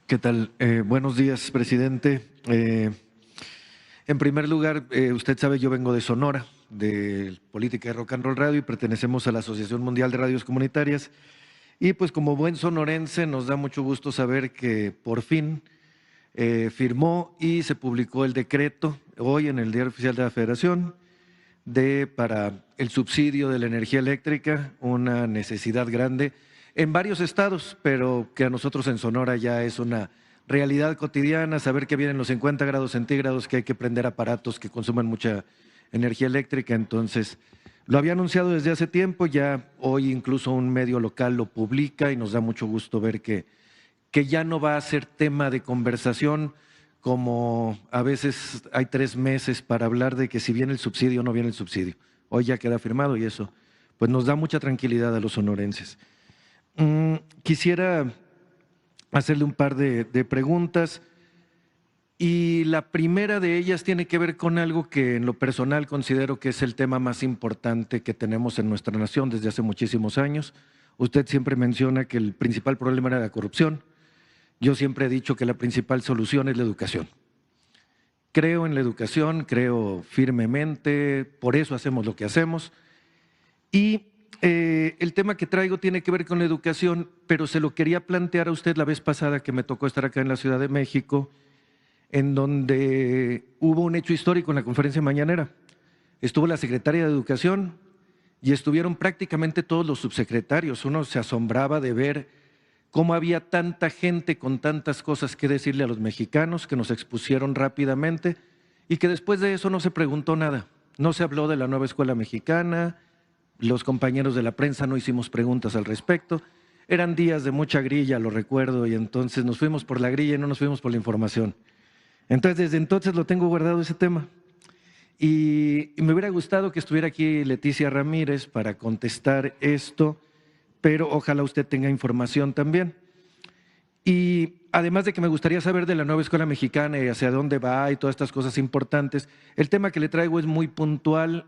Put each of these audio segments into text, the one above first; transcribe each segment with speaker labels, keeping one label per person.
Speaker 1: ¿Qué tal? Buenos días, presidente. En primer lugar, usted sabe, yo vengo de Sonora, de Política de Rock and Roll Radio, y pertenecemos a la Asociación Mundial de Radios Comunitarias. Y pues como buen sonorense nos da mucho gusto saber que por fin firmó y se publicó el decreto hoy en el Diario Oficial de la Federación para el subsidio de la energía eléctrica, una necesidad grande en varios estados, pero que a nosotros en Sonora ya es una realidad cotidiana, saber que vienen los 50 grados centígrados, que hay que prender aparatos que consumen mucha energía eléctrica. Entonces, lo había anunciado desde hace tiempo, ya hoy incluso un medio local lo publica y nos da mucho gusto ver que ya no va a ser tema de conversación, como a veces hay 3 meses para hablar de que si viene el subsidio o no viene el subsidio. Hoy ya queda firmado y eso pues nos da mucha tranquilidad a los sonorenses. Quisiera hacerle un par de preguntas y la primera de ellas tiene que ver con algo que en lo personal considero que es el tema más importante que tenemos en nuestra nación desde hace muchísimos años. Usted siempre menciona que el principal problema era la corrupción. Yo siempre he dicho que la principal solución es la educación. Creo en la educación, creo firmemente, por eso hacemos lo que hacemos. Y el tema que traigo tiene que ver con la educación, pero se lo quería plantear a usted la vez pasada que me tocó estar acá en la Ciudad de México, en donde hubo un hecho histórico en la conferencia mañanera. Estuvo la secretaria de Educación y estuvieron prácticamente todos los subsecretarios. Uno se asombraba de ver cómo había tanta gente con tantas cosas que decirle a los mexicanos, que nos expusieron rápidamente y que después de eso no se preguntó nada. No se habló de la nueva escuela mexicana, los compañeros de la prensa no hicimos preguntas al respecto. Eran días de mucha grilla, lo recuerdo, y entonces nos fuimos por la grilla y no nos fuimos por la información. Entonces, desde entonces lo tengo guardado ese tema. Y me hubiera gustado que estuviera aquí Leticia Ramírez para contestar esto, pero ojalá usted tenga información también. Y además de que me gustaría saber de la nueva escuela mexicana y hacia dónde va y todas estas cosas importantes, el tema que le traigo es muy puntual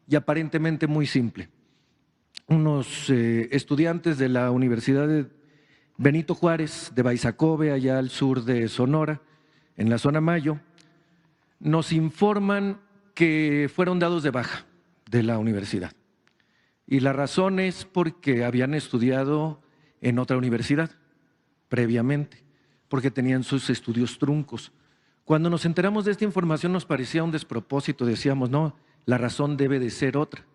Speaker 1: y aparentemente muy simple. Unos estudiantes de la Universidad de Benito Juárez, de Baizacobe, allá al sur de Sonora, en la zona Mayo, nos informan que fueron dados de baja de la universidad. Y la razón es porque habían estudiado en otra universidad previamente, porque tenían sus estudios truncos. Cuando nos enteramos de esta información nos parecía un despropósito, decíamos, no, la razón debe de ser otra.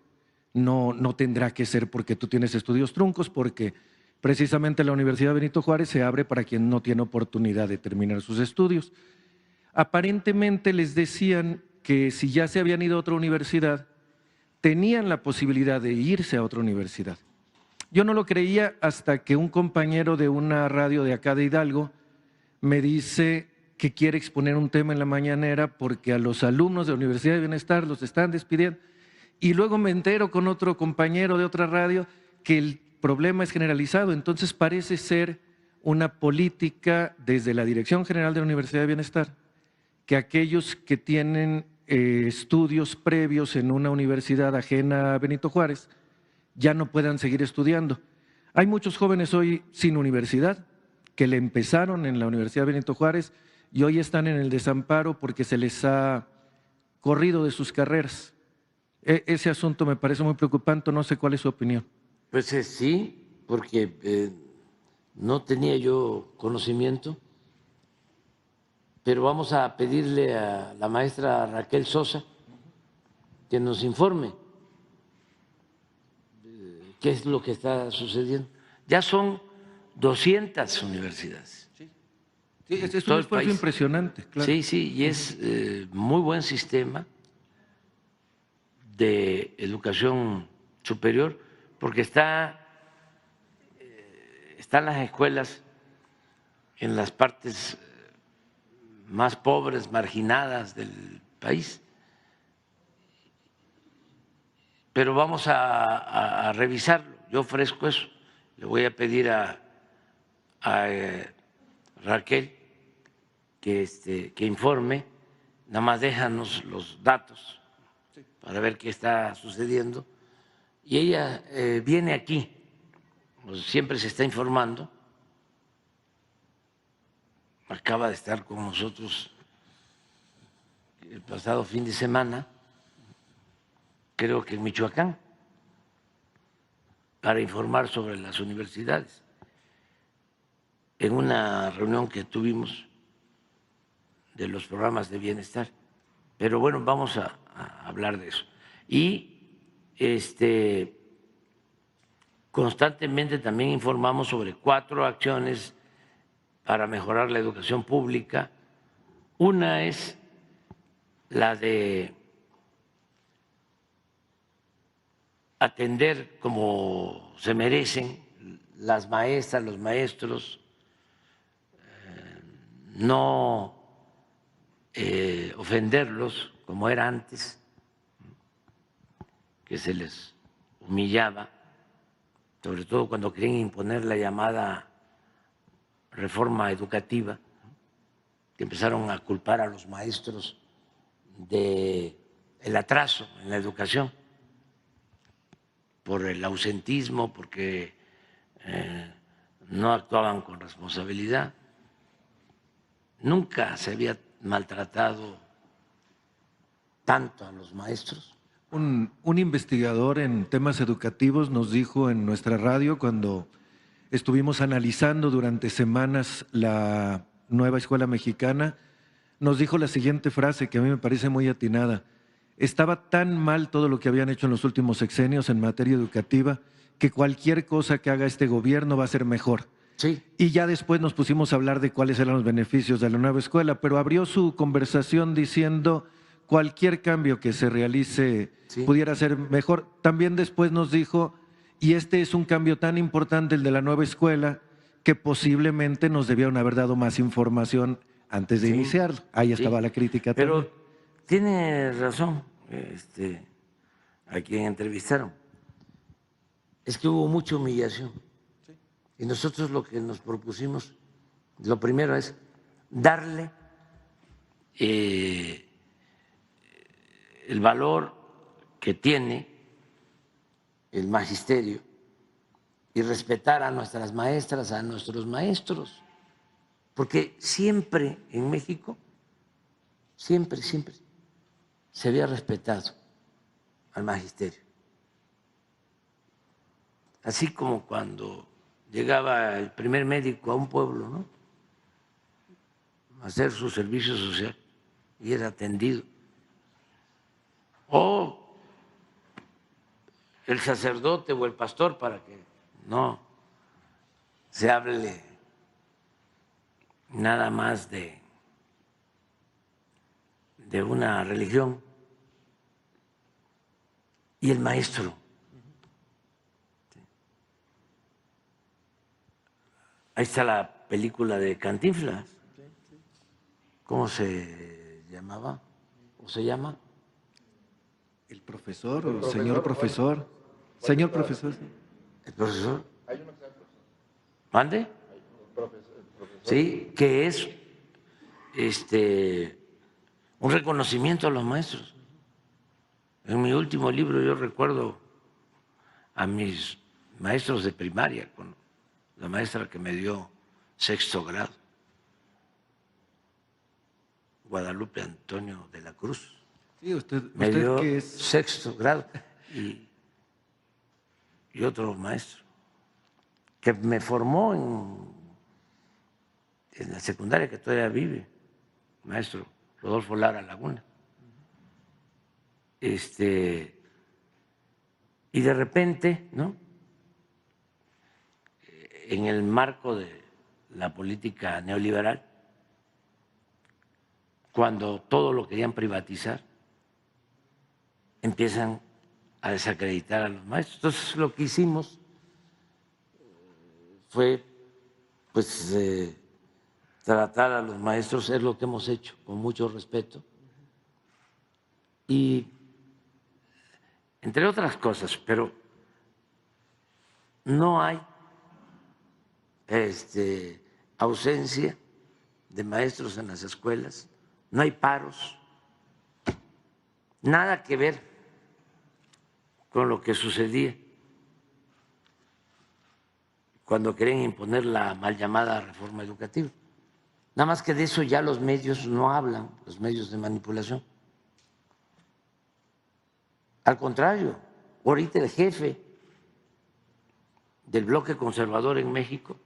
Speaker 1: No tendrá que ser porque tú tienes estudios truncos, porque precisamente la Universidad Benito Juárez se abre para quien no tiene oportunidad de terminar sus estudios. Aparentemente les decían que si ya se habían ido a otra universidad, tenían la posibilidad de irse a otra universidad. Yo no lo creía hasta que un compañero de una radio de acá de Hidalgo me dice que quiere exponer un tema en la mañanera porque a los alumnos de la Universidad de Bienestar los están despidiendo. Y luego me entero con otro compañero de otra radio que el problema es generalizado. Entonces parece ser una política desde la Dirección General de la Universidad de Bienestar que aquellos que tienen estudios previos en una universidad ajena a Benito Juárez ya no puedan seguir estudiando. Hay muchos jóvenes hoy sin universidad que le empezaron en la Universidad Benito Juárez y hoy están en el desamparo porque se les ha corrido de sus carreras. Ese asunto me parece muy preocupante, no sé cuál es su opinión.
Speaker 2: Pues sí, porque no tenía yo conocimiento, pero vamos a pedirle a la maestra Raquel Sosa que nos informe qué es lo que está sucediendo. Ya son 200 universidades.
Speaker 1: Sí, es un esfuerzo impresionante. Claro.
Speaker 2: Sí, y es muy buen sistema de educación superior porque están las escuelas en las partes más pobres, marginadas del país. Pero vamos a revisarlo. Yo ofrezco eso. Le voy a pedir a Raquel que informe. Nada más déjanos los datos para ver qué está sucediendo. Y ella viene aquí, pues siempre se está informando, acaba de estar con nosotros el pasado fin de semana, creo que en Michoacán, para informar sobre las universidades, en una reunión que tuvimos de los programas de bienestar. Pero bueno, vamos a hablar de eso. Y constantemente también informamos sobre 4 acciones para mejorar la educación pública. Una es la de atender como se merecen las maestras, los maestros, no ofenderlos como era antes, que se les humillaba, sobre todo cuando querían imponer la llamada reforma educativa, que empezaron a culpar a los maestros del atraso en la educación, por el ausentismo, porque no actuaban con responsabilidad. Nunca se había maltratado tanto a los maestros.
Speaker 1: Un investigador en temas educativos nos dijo en nuestra radio, cuando estuvimos analizando durante semanas la nueva escuela mexicana, nos dijo la siguiente frase que a mí me parece muy atinada: estaba tan mal todo lo que habían hecho en los últimos sexenios en materia educativa que cualquier cosa que haga este gobierno va a ser mejor.
Speaker 2: Sí.
Speaker 1: Y ya después nos pusimos a hablar de cuáles eran los beneficios de la nueva escuela, pero abrió su conversación diciendo cualquier cambio que se realice pudiera ser mejor. También después nos dijo, y este es un cambio tan importante, el de la nueva escuela, que posiblemente nos debieron haber dado más información antes de iniciarlo. Ahí estaba la crítica
Speaker 2: pero
Speaker 1: también.
Speaker 2: tiene razón a quien entrevistaron. Es que hubo mucha humillación. Y nosotros lo que nos propusimos, lo primero es darle el valor que tiene el magisterio y respetar a nuestras maestras, a nuestros maestros, porque siempre en México, siempre se había respetado al magisterio. Así como cuando llegaba el primer médico a un pueblo, ¿no?, a hacer su servicio social y era atendido. O el sacerdote o el pastor, para que no se hable nada más de una religión, y el maestro. Ahí está la película de Cantinflas. ¿Cómo se llamaba? ¿O se llama?
Speaker 1: ¿El profesor o el señor profesor? Señor profesor.
Speaker 2: ¿El profesor? ¿Mande? Sí, que es un reconocimiento a los maestros. En mi último libro yo recuerdo a mis maestros de primaria, con la maestra que me dio 6º grado, Guadalupe Antonio de la Cruz.
Speaker 1: Sí, usted
Speaker 2: dio
Speaker 1: que es
Speaker 2: 6º grado y otro maestro que me formó en la secundaria, que todavía vive, maestro Rodolfo Lara Laguna. Y de repente, ¿no?, en el marco de la política neoliberal, cuando todo lo querían privatizar, empiezan a desacreditar a los maestros. Entonces, lo que hicimos fue, pues, tratar a los maestros, es lo que hemos hecho, con mucho respeto. Y, entre otras cosas, pero no hay ausencia de maestros en las escuelas, no hay paros, nada que ver con lo que sucedía cuando querían imponer la mal llamada reforma educativa. Nada más que de eso ya los medios no hablan, los medios de manipulación. Al contrario, ahorita el jefe del bloque conservador en México,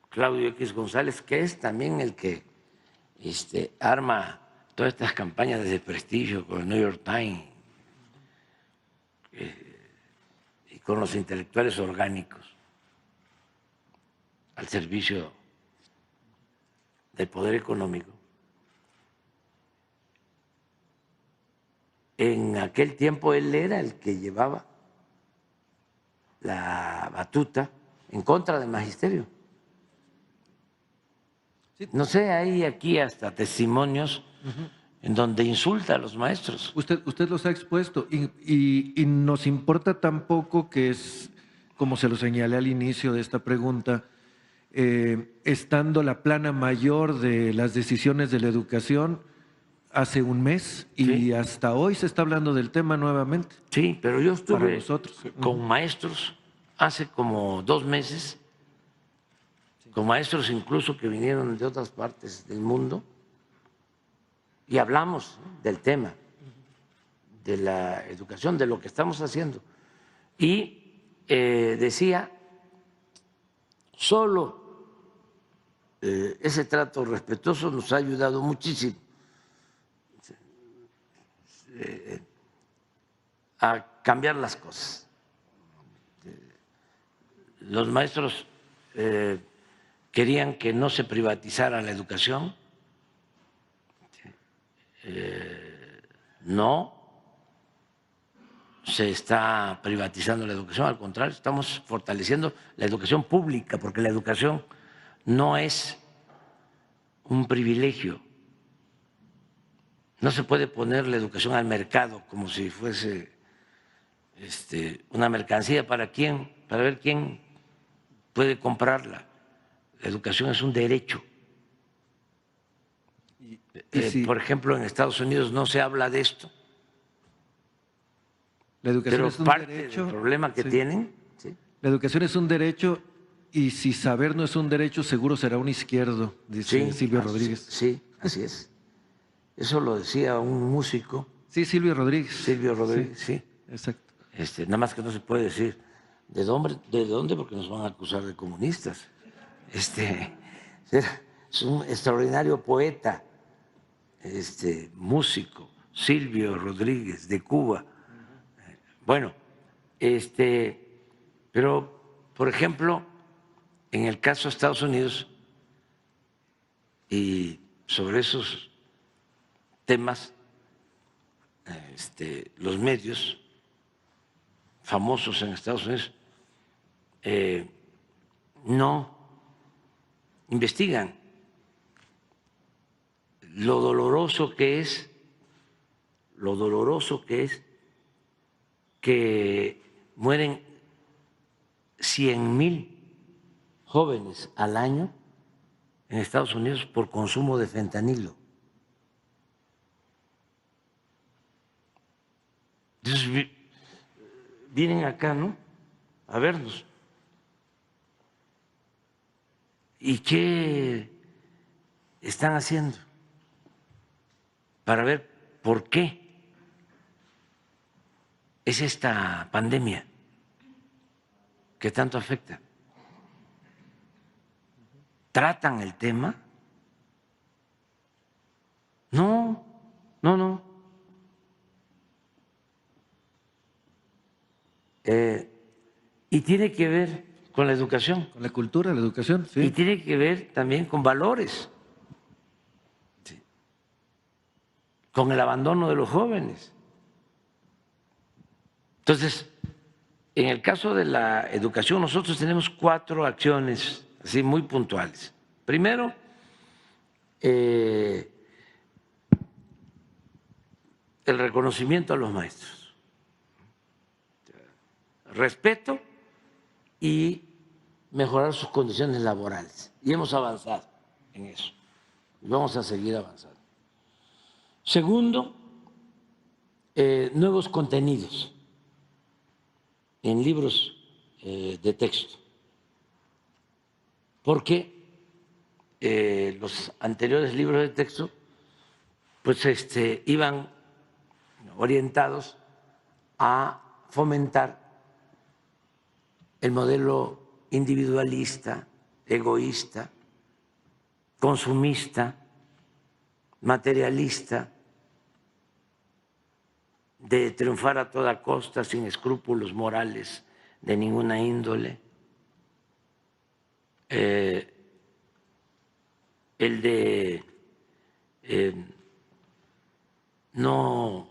Speaker 2: Claudio X González, que es también el que arma todas estas campañas de desprestigio con el New York Times y con los intelectuales orgánicos al servicio del poder económico. En aquel tiempo él era el que llevaba la batuta en contra del magisterio. No sé, hay aquí hasta testimonios en donde insulta a los maestros.
Speaker 1: Usted los ha expuesto y nos importa tampoco que es, como se lo señalé al inicio de esta pregunta, estando la plana mayor de las decisiones de la educación hace un mes y
Speaker 2: Sí.
Speaker 1: hasta hoy se está hablando del tema nuevamente.
Speaker 2: Sí, pero yo
Speaker 1: Para
Speaker 2: estuve
Speaker 1: nosotros.
Speaker 2: con maestros hace como 2 meses, con maestros incluso que vinieron de otras partes del mundo, y hablamos del tema de la educación, de lo que estamos haciendo. Y decía, solo ese trato respetuoso nos ha ayudado muchísimo a cambiar las cosas. Los maestros querían que no se privatizara la educación, no se está privatizando la educación, al contrario, estamos fortaleciendo la educación pública, porque la educación no es un privilegio. No se puede poner la educación al mercado como si fuese una mercancía para ver quién puede comprarla. La educación es un derecho. Por ejemplo, en Estados Unidos no se habla de esto.
Speaker 1: La educación
Speaker 2: Pero
Speaker 1: es un
Speaker 2: parte
Speaker 1: derecho.
Speaker 2: del problema que tienen. ¿Sí?
Speaker 1: La educación es un derecho y si saber no es un derecho, seguro será un izquierdo, dice Silvio Rodríguez.
Speaker 2: Sí, así es. Eso lo decía un músico.
Speaker 1: Sí, Silvio Rodríguez.
Speaker 2: Silvio Rodríguez, sí.
Speaker 1: Exacto.
Speaker 2: Nada más que no se puede decir de dónde, porque nos van a acusar de comunistas. Es un extraordinario poeta, músico, Silvio Rodríguez, de Cuba. Bueno, pero, por ejemplo, en el caso de Estados Unidos, y sobre esos temas, los medios famosos en Estados Unidos no investigan lo doloroso que es que mueren 100,000 jóvenes al año en Estados Unidos por consumo de fentanilo. Entonces vienen acá, ¿no?, a vernos. ¿Y qué están haciendo para ver por qué es esta pandemia que tanto afecta? ¿Tratan el tema? No. Y tiene que ver con la educación.
Speaker 1: Con la cultura, la educación, sí.
Speaker 2: Y tiene que ver también con valores, sí, con el abandono de los jóvenes. Entonces, en el caso de la educación, nosotros tenemos 4 acciones así muy puntuales. Primero, el reconocimiento a los maestros, respeto y mejorar sus condiciones laborales. Y hemos avanzado en eso. Y vamos a seguir avanzando. Segundo, nuevos contenidos en libros de texto. porque los anteriores libros de texto pues iban orientados a fomentar el modelo individualista, egoísta, consumista, materialista, de triunfar a toda costa sin escrúpulos morales de ninguna índole, el de no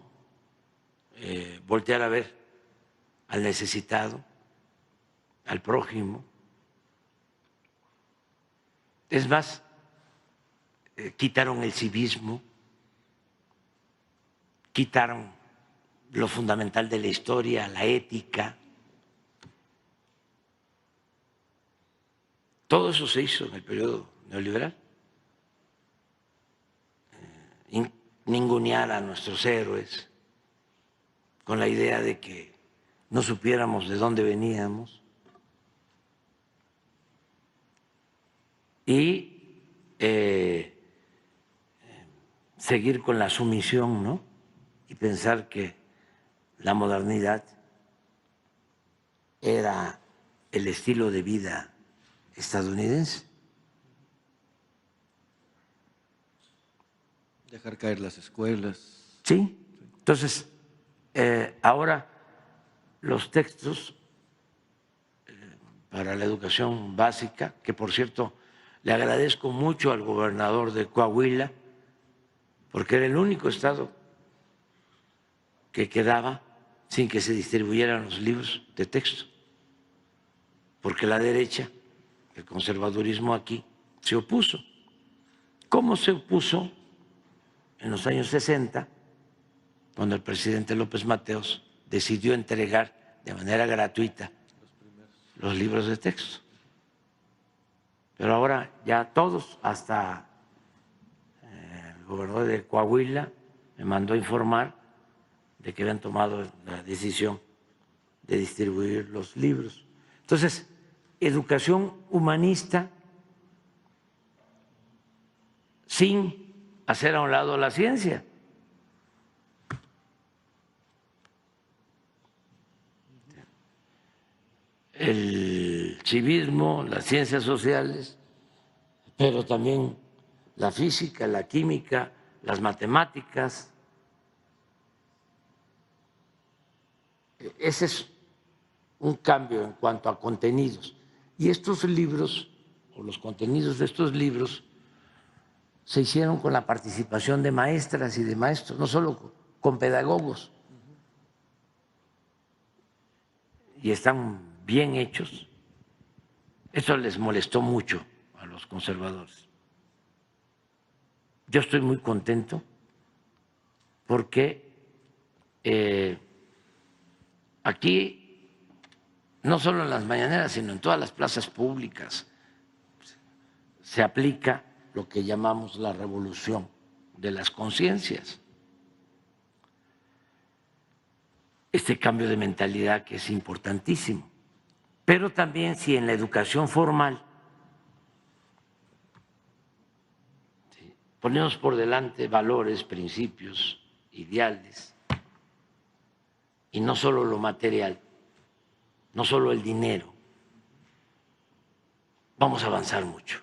Speaker 2: voltear a ver al necesitado, al prójimo. Es más, quitaron el civismo, quitaron lo fundamental de la historia, la ética. Todo eso se hizo en el periodo neoliberal. Ningunear a nuestros héroes con la idea de que no supiéramos de dónde veníamos y seguir con la sumisión, ¿no? Y pensar que la modernidad era el estilo de vida estadounidense.
Speaker 1: Dejar caer las escuelas.
Speaker 2: Sí, entonces ahora los textos para la educación básica, que por cierto le agradezco mucho al gobernador de Coahuila, porque era el único estado que quedaba sin que se distribuyeran los libros de texto, porque la derecha, el conservadurismo aquí, se opuso. ¿Cómo se opuso en los años 60, cuando el presidente López Mateos decidió entregar de manera gratuita los libros de texto? Pero ahora ya todos, hasta el gobernador de Coahuila me mandó a informar de que habían tomado la decisión de distribuir los libros. Entonces, educación humanista sin hacer a un lado la ciencia. El civismo, las ciencias sociales, pero también la física, la química, las matemáticas. Ese es un cambio en cuanto a contenidos. Y estos libros, o los contenidos de estos libros, se hicieron con la participación de maestras y de maestros, no solo con pedagogos. Y están bien hechos. Eso les molestó mucho a los conservadores. Yo estoy muy contento porque aquí, no solo en las mañaneras, sino en todas las plazas públicas, se aplica lo que llamamos la revolución de las conciencias. Este cambio de mentalidad que es importantísimo. Pero también si en la educación formal ponemos por delante valores, principios, ideales, y no solo lo material, no solo el dinero, vamos a avanzar mucho.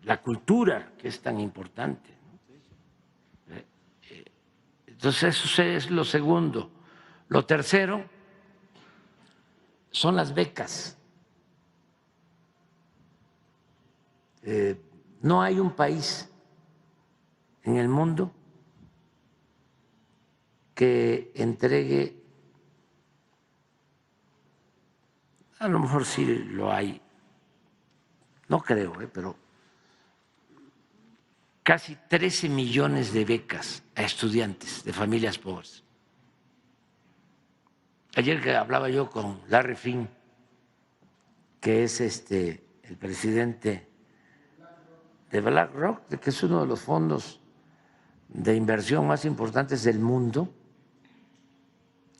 Speaker 2: La cultura, que es tan importante, ¿no? Entonces, eso es lo segundo. Lo tercero son las becas. No hay un país en el mundo que entregue, a lo mejor sí lo hay, no creo, pero casi 13 millones de becas a estudiantes de familias pobres. Ayer que hablaba yo con Larry Fink, que es el presidente de BlackRock, que es uno de los fondos de inversión más importantes del mundo,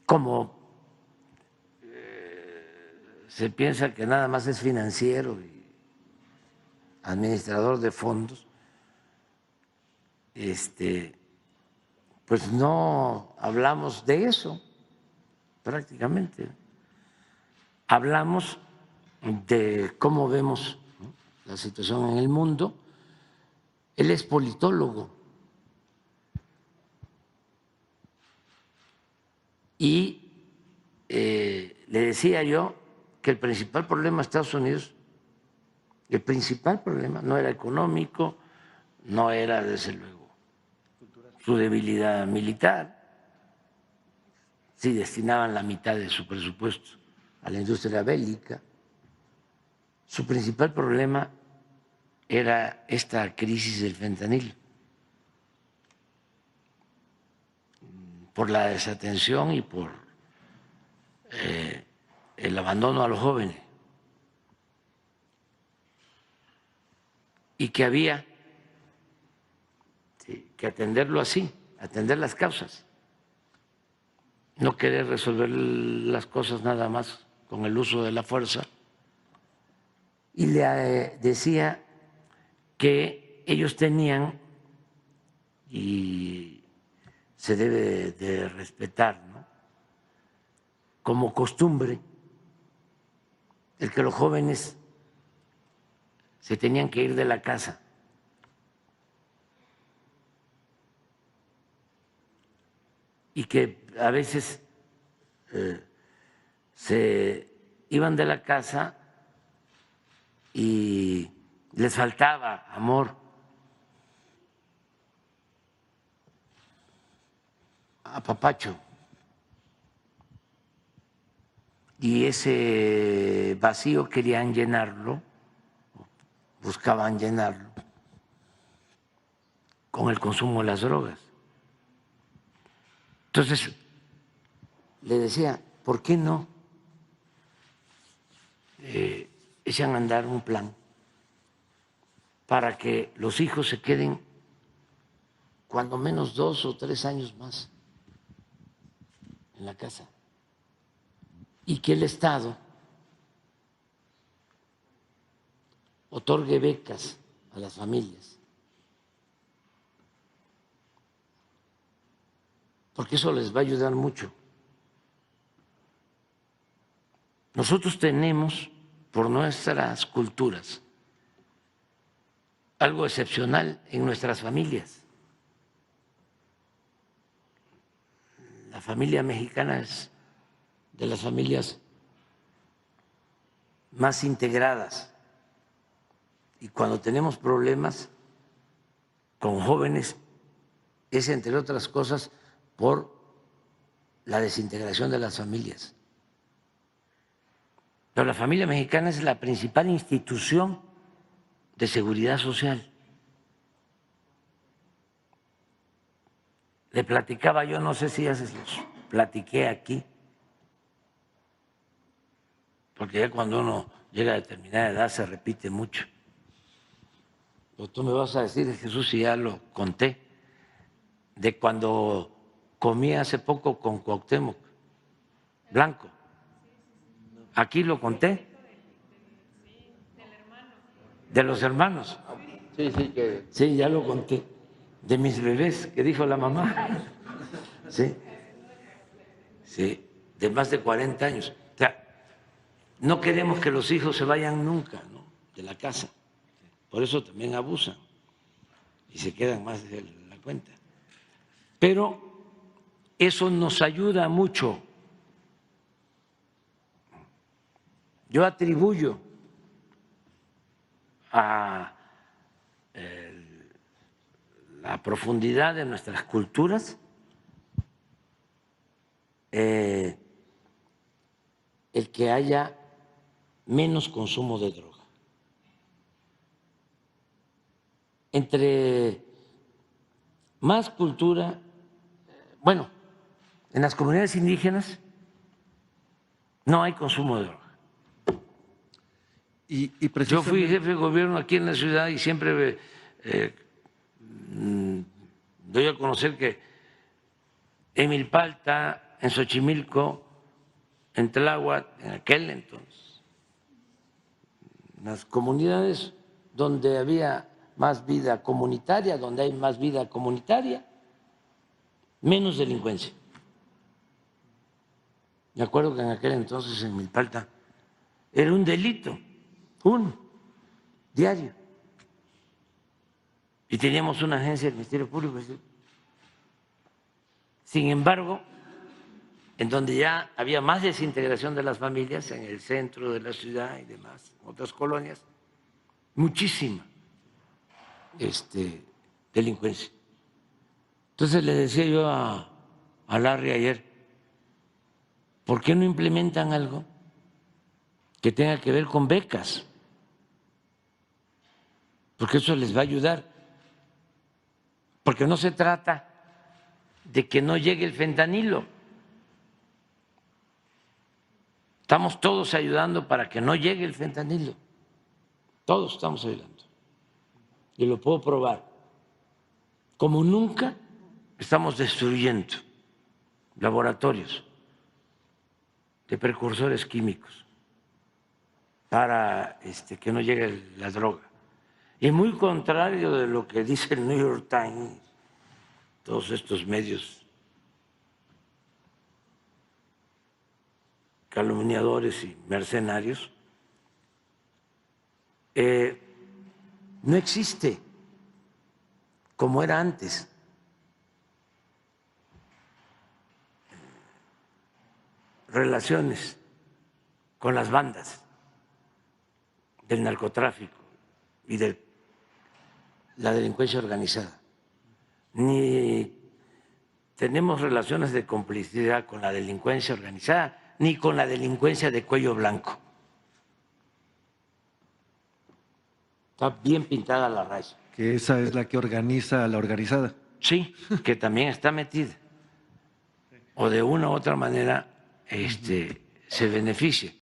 Speaker 2: como se piensa que nada más es financiero y administrador de fondos, pues no hablamos de eso prácticamente. Hablamos de cómo vemos, ¿no?, la situación en el mundo. Él es politólogo y le decía yo que el principal problema de Estados Unidos, el principal problema no era económico, no era desde luego su debilidad militar. Sí, destinaban la mitad de su presupuesto a la industria bélica. Su principal problema era esta crisis del fentanilo, por la desatención y por el abandono a los jóvenes, y que había que atenderlo así, atender las causas, no querer resolver las cosas nada más con el uso de la fuerza. Y le decía que ellos tenían, y se debe de respetar, ¿no?, como costumbre el que los jóvenes se tenían que ir de la casa. Y que a veces se iban de la casa y les faltaba amor, apapacho, y ese vacío querían llenarlo, buscaban llenarlo con el consumo de las drogas. Entonces, le decía, ¿por qué no echan a andar un plan para que los hijos se queden cuando menos 2 o 3 años más en la casa, y que el Estado otorgue becas a las familias? Porque eso les va a ayudar mucho. Nosotros tenemos, por nuestras culturas, algo excepcional en nuestras familias. La familia mexicana es de las familias más integradas, y cuando tenemos problemas con jóvenes es, entre otras cosas, por la desintegración de las familias. Pero la familia mexicana es la principal institución de seguridad social. Le platicaba yo, no sé si ya se los platiqué aquí, porque ya cuando uno llega a determinada edad se repite mucho. Pero tú me vas a decir, Jesús, si ya lo conté, de cuando comí hace poco con Cuauhtémoc Blanco. Aquí lo conté. De los hermanos. Sí, ya lo conté. De mis bebés, que dijo la mamá. Sí, sí, de más de 40 años. O sea, no queremos que los hijos se vayan nunca, ¿no?, de la casa. Por eso también abusan y se quedan más de la cuenta. Pero eso nos ayuda mucho. Yo atribuyo a la profundidad de nuestras culturas el que haya menos consumo de droga. Entre más cultura, bueno, en las comunidades indígenas no hay consumo de droga. Yo fui jefe de gobierno aquí en la ciudad y siempre doy a conocer que en Milpalta, en Xochimilco, en Tláhuac, en aquel entonces, En las comunidades donde había más vida comunitaria, donde hay más vida comunitaria, menos delincuencia. Me acuerdo que en aquel entonces en Milpalta era un delito, uno, diario. Y teníamos una agencia del Ministerio Público. Sin embargo, en donde ya había más desintegración de las familias, en el centro de la ciudad y demás, otras colonias, muchísima delincuencia. Entonces le decía yo a Larry ayer, ¿por qué no implementan algo que tenga que ver con becas? Porque eso les va a ayudar. Porque no se trata de que no llegue el fentanilo. Estamos todos ayudando para que no llegue el fentanilo. Todos estamos ayudando. Y lo puedo probar. Como nunca estamos destruyendo laboratorios de precursores químicos para que no llegue la droga. Y muy contrario de lo que dice el New York Times, todos estos medios calumniadores y mercenarios, no existe como era antes. Relaciones con las bandas del narcotráfico y de la delincuencia organizada. Ni tenemos relaciones de complicidad con la delincuencia organizada, ni con la delincuencia de cuello blanco. Está bien pintada la raya.
Speaker 1: Que esa es la que organiza a la organizada.
Speaker 2: Sí, que también está metida. O de una u otra manera se beneficia.